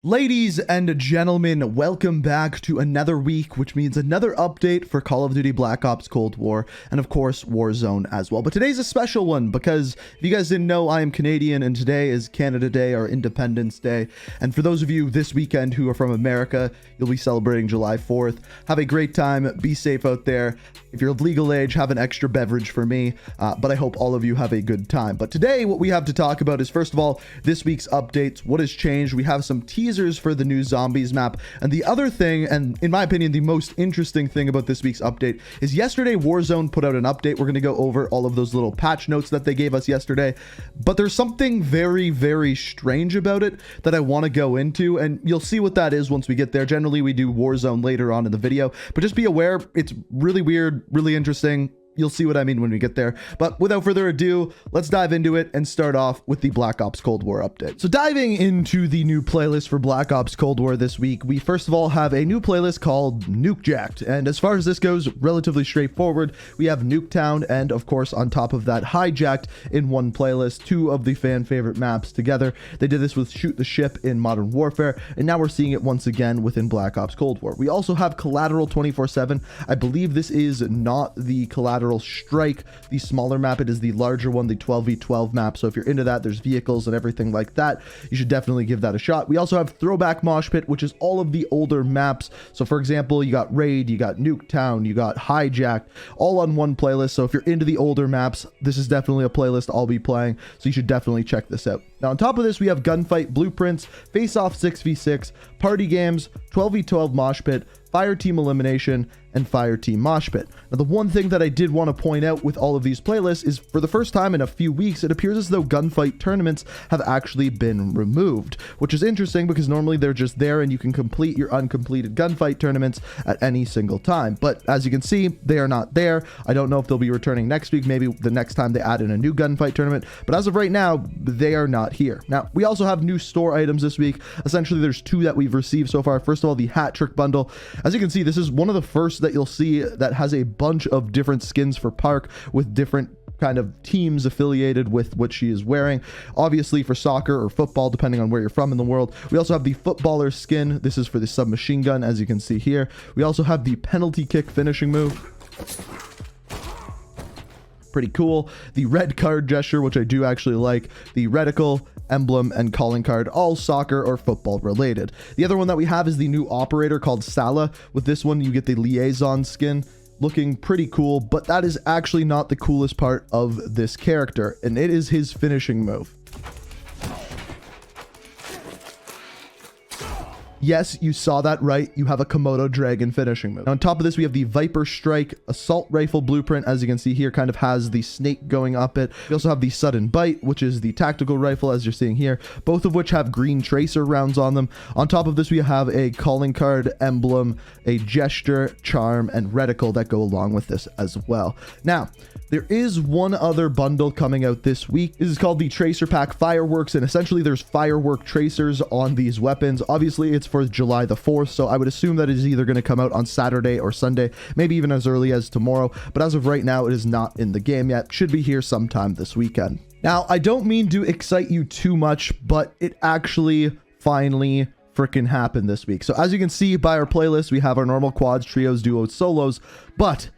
Ladies and gentlemen, welcome back to another week, which means another update for Call of Duty Black Ops Cold War, and of course, Warzone as well. But today's a special one because if you guys didn't know, I am Canadian, and today is Canada Day, or Independence Day. And for those of you this weekend who are from America, you'll be celebrating July 4th. Have a great time, be safe out there. If you're of legal age, have an extra beverage for me, but I hope all of you have a good time. But today, what we have to talk about is, first of all, this week's updates, what has changed. We have some teasers for the new zombies map, and the other thing, and in my opinion the most interesting thing about this week's update, is yesterday Warzone put out an update. We're going to go over all of those little patch notes that they gave us yesterday, but there's something very strange about it that I want to go into, and you'll see what that is once we get there. Generally we do Warzone later on in the video, but just be aware, it's really weird, really interesting. You'll see what I mean when we get there. But without further ado, let's dive into it and start off with the Black Ops Cold War update. So diving into the new playlist for Black Ops Cold War this week, we first of all have a new playlist called Nuke Jacked. And as far as this goes, relatively straightforward. We have Nuketown and of course on top of that Hijacked in one playlist, two of the fan favorite maps together. They did this with Shoot the Ship in Modern Warfare, and now we're seeing it once again within Black Ops Cold War. We also have Collateral 24/7. I believe this is not the Collateral Strike, the smaller map. It is the larger one, the 12v12 map. So if you're into that, there's vehicles and everything like that. You should definitely give that a shot. We also have Throwback Mosh Pit, which is all of the older maps. So for example, you got Raid, you got Nuketown, you got Hijacked, all on one playlist. So if you're into the older maps, this is definitely a playlist I'll be playing. So you should definitely check this out. Now on top of this, we have Gunfight Blueprints, Face Off 6v6, Party Games, 12v12 Mosh Pit, Fire Team Elimination, and Fire Team Mosh Pit. Now the one thing that I did want to point out with all of these playlists is, for the first time in a few weeks, it appears as though gunfight tournaments have actually been removed, which is interesting because normally they're just there and you can complete your uncompleted gunfight tournaments at any single time. But as you can see, they are not there. I don't know if they'll be returning next week, maybe the next time they add in a new gunfight tournament, but as of right now, they are not here. Now, we also have new store items this week. Essentially, there's two that we've received so far. First of all, the Hat Trick Bundle. As you can see, this is one of the first that you'll see that has a bunch of different skins for Park with different kind of teams affiliated with what she is wearing. Obviously for soccer or football, depending on where you're from in the world. We also have the footballer skin. This is for the submachine gun, as you can see here. We also have the penalty kick finishing move. Pretty cool. The red card gesture, which I do actually like. The reticle, emblem, and calling card, all soccer or football related. The other one that we have is the new operator called Salah. With this one, you get the liaison skin, looking pretty cool, but that is actually not the coolest part of this character, and it is his finishing move. Yes, you saw that right. You have a Komodo dragon finishing move. Now, on top of this, we have the Viper Strike assault rifle blueprint. As you can see here, kind of has the snake going up it. We also have the sudden bite, which is the tactical rifle, as you're seeing here, both of which have green tracer rounds on them. On top of this, we have a calling card, emblem, a gesture, charm, and reticle that go along with this as well. Now, there is one other bundle coming out this week. This is called the Tracer Pack Fireworks, and essentially there's firework tracers on these weapons. Obviously, it's for July the 4th, so I would assume that it is either going to come out on Saturday or Sunday, maybe even as early as tomorrow, but as of right now, it is not in the game yet. Should be here sometime this weekend. Now, I don't mean to excite you too much, but it actually finally freaking happened this week. So as you can see by our playlist, we have our normal quads, trios, duos, solos, but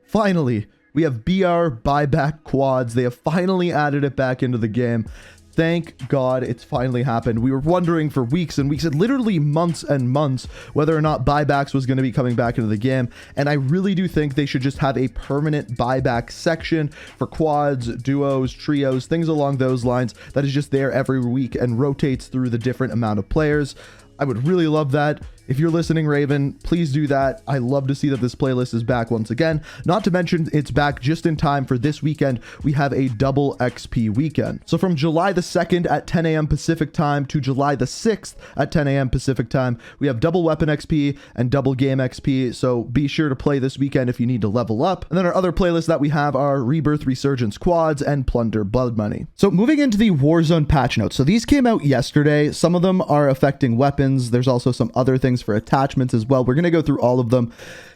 finally, we have BR Buyback quads. They have finally added it back into the game. Thank God it's finally happened. We were wondering for weeks and weeks, and literally months and months, whether or not buybacks was going to be coming back into the game. And I really do think they should just have a permanent buyback section for quads, duos, trios, things along those lines that is just there every week and rotates through the different amount of players. I would really love that. If you're listening, Raven, please do that. I love to see that this playlist is back once again. Not to mention, it's back just in time for this weekend. We have a double XP weekend. So from July the 2nd at 10 a.m. Pacific time to July the 6th at 10 a.m. Pacific time, we have double weapon XP and double game XP. So be sure to play this weekend if you need to level up. And then our other playlists that we have are Rebirth Resurgence Quads and Plunder Blood Money. So moving into the Warzone patch notes. So these came out yesterday. Some of them are affecting weapons. There's also some other things for attachments as well. We're going to go through all of them.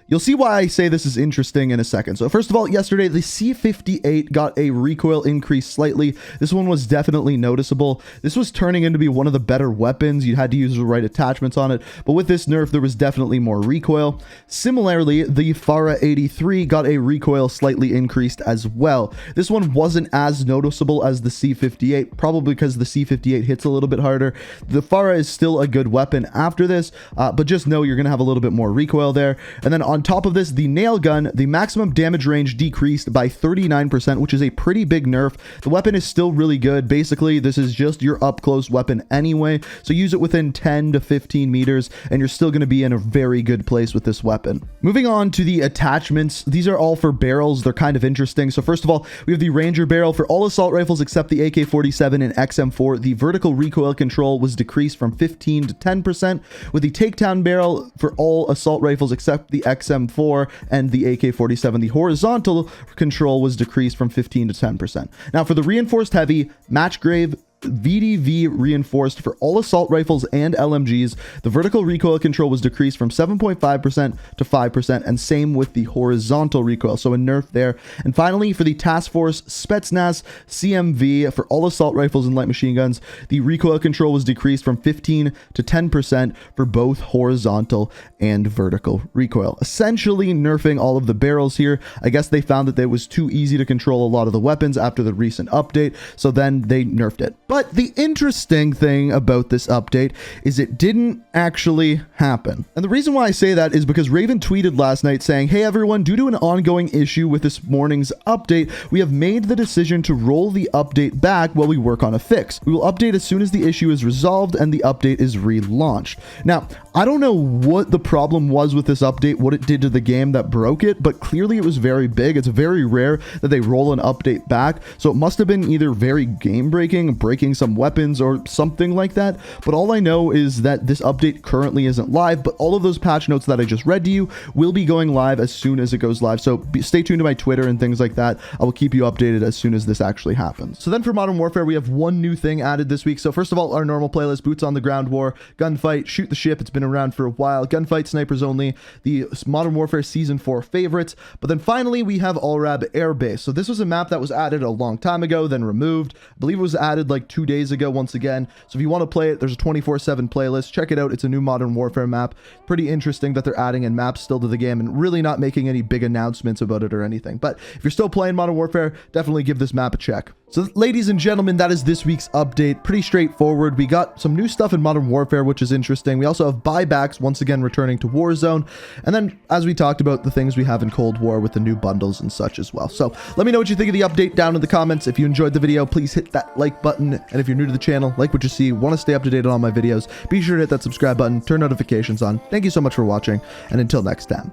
You'll see why I say this is interesting in a second. So first of all, yesterday, the C58 got a recoil increase slightly. This one was definitely noticeable. This was turning into be one of the better weapons. You had to use the right attachments on it. But with this nerf, there was definitely more recoil. Similarly, the Pharah 83 got a recoil slightly increased as well. This one wasn't as noticeable as the C58, probably because the C58 hits a little bit harder. The Pharah is still a good weapon after this, but just know you're going to have a little bit more recoil there. And then on top of this, the nail gun, the maximum damage range decreased by 39%, which is a pretty big nerf. The weapon is still really good. Basically, this is just your up close weapon anyway, so use it within 10 to 15 meters and you're still going to be in a very good place with this weapon. Moving on to the attachments, these are all for barrels. They're kind of interesting. So first of all, we have the Ranger barrel for all assault rifles except the AK-47 and XM4. The vertical recoil control was decreased from 15 to 10%, with the takedown barrel for all assault rifles except the XM4 and the AK-47. The horizontal control was decreased from 15 to 10%. Now for the reinforced heavy, match grave, VDV reinforced for all assault rifles and LMGs, the vertical recoil control was decreased from 7.5% to 5%, and same with the horizontal recoil, so a nerf there. And finally, for the Task Force Spetsnaz CMV for all assault rifles and light machine guns, the recoil control was decreased from 15 to 10% for both horizontal and vertical recoil, essentially nerfing all of the barrels here. I guess they found that it was too easy to control a lot of the weapons after the recent update, so then they nerfed it. But the interesting thing about this update is it didn't actually happen. And the reason why I say that is because Raven tweeted last night saying, "Hey everyone, due to an ongoing issue with this morning's update, we have made the decision to roll the update back while we work on a fix. We will update as soon as the issue is resolved and the update is relaunched." Now, I don't know what the problem was with this update, what it did to the game that broke it, but clearly it was very big. It's very rare that they roll an update back, so it must have been either very game-breaking, breaking some weapons or something like that. But all I know is that this update currently isn't live, but all of those patch notes that I just read to you will be going live as soon as it goes live. So stay tuned to my Twitter and things like that. I will keep you updated as soon as this actually happens. So then for Modern Warfare, we have one new thing added this week. So first of all, our normal playlist, Boots on the Ground War, Gunfight, Shoot the Ship. It's been around for a while. Gunfight, Snipers Only, the Modern Warfare Season 4 favorites. But then finally, we have Allrab Air Base. So this was a map that was added a long time ago, then removed. I believe it was added like 2 days ago once again. So if you want to play it, there's a 24/7 playlist. Check it out. It's a new Modern Warfare map. Pretty interesting that they're adding in maps still to the game and really not making any big announcements about it or anything. But if you're still playing Modern Warfare, definitely give this map a check. So ladies and gentlemen, that is this week's update. Pretty straightforward. We got some new stuff in Modern Warfare, which is interesting. We also have buybacks once again returning to Warzone. And then, as we talked about, the things we have in Cold War with the new bundles and such as well. So let me know what you think of the update down in the comments. If you enjoyed the video, please hit that like button. And if you're new to the channel, like what you see, want to stay up to date on all my videos, be sure to hit that subscribe button, turn notifications on. Thank you so much for watching. And until next time,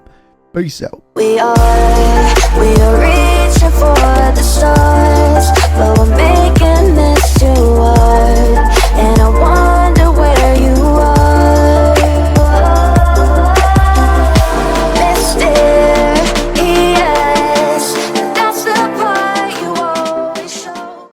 peace out.